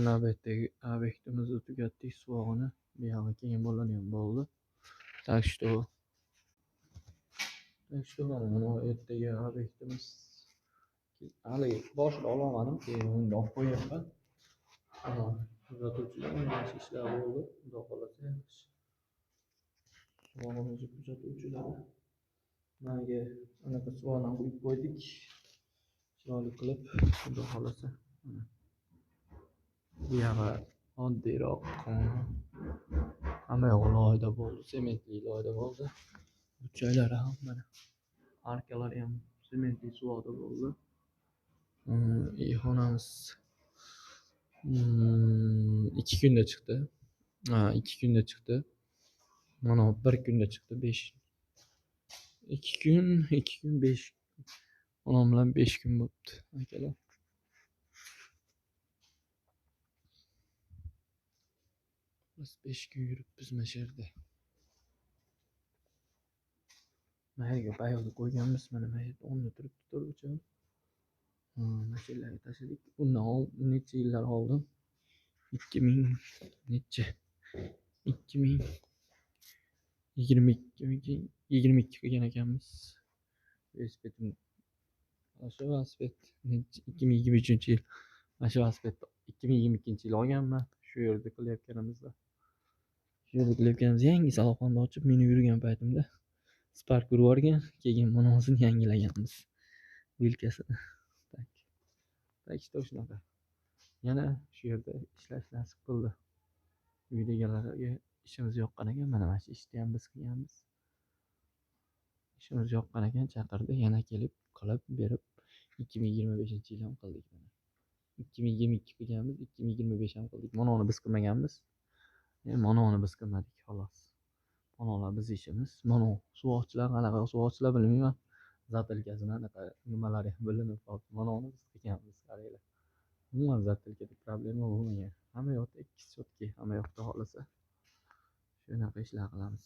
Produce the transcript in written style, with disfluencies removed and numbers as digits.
navbatdagi obyektimizni tugatdik, suvog'ini. Buyog'i keyin bo'lani ham bo'ldi. Так что mana ertaga obyektimiz hali boshida ololmadim, keyin uni olib qo'yapman. Kuzatuvchilar yaxshi ishlar bo'ldi, xudo xohlasa yaxshi. Suvog'imizni kuzatuvchilari manga anaqa suvog'ini quyib qo'ydik, chiroyli qilib, xudo xohlasa. Bu yog'i oddiyroq, hamma yog'i loyda bo'ldi, sementli loyda bo'ldi. Burchaklari ham mana arkalari ham sementli suvog'da bo'ldi. Xonamiz 2 kunda chiqdi. 2 kunda chiqdi. Mana 1 kunda chiqdi, 2 kun, 5. Onam bilan 5 kun bo'libdi, akalar. Biz 5 kun yuribmiz mana shu yerda. Mayga bayog'da qo'yganmiz, mana bu yerda o'rnida turibdi turibcha. Mashinlarga tashladik. Bundan necha yillar oldin 2022 qilgan ekanmiz. Velosipedim shu velosiped 2023-yil. Mana shu velosiped 2022-yil olganman. Shu yerda qilayotganimizda. Yangi salonxonni ochib, men yurgan paytimda Spark urib yuborgan, keyin mana o'zini yangilaganmiz. Vilkasini. Tak что shunaqa. Yana shu yerda ishlash nasib qildi. Uyda egalariga ishimiz yoqqan ekan, mana shu ishni ham biz qilganmiz. Ishimiz yoqqan ekan, chaqirdi, yana kelib qilib berib 2025-yil ham qildik mana. 2022 qilganmiz, 2025 ham qildik. Mana uni biz qilmaganmiz. Mana uni biz qilmadik, xolos. Mana biz ishimiz. Mana suvoqchilar, qanaqa suvoqchilar bilmayman. Zatilkasini anaqa nimalari ham bilinib qoldi. Mana uni biz qilganmiz, qaranglar. Umuman zatilkada problema bo'lmagan. Hamma yoqda 2 sotki, hamma yoqda xohlasa shunaqa ishlar qilamiz.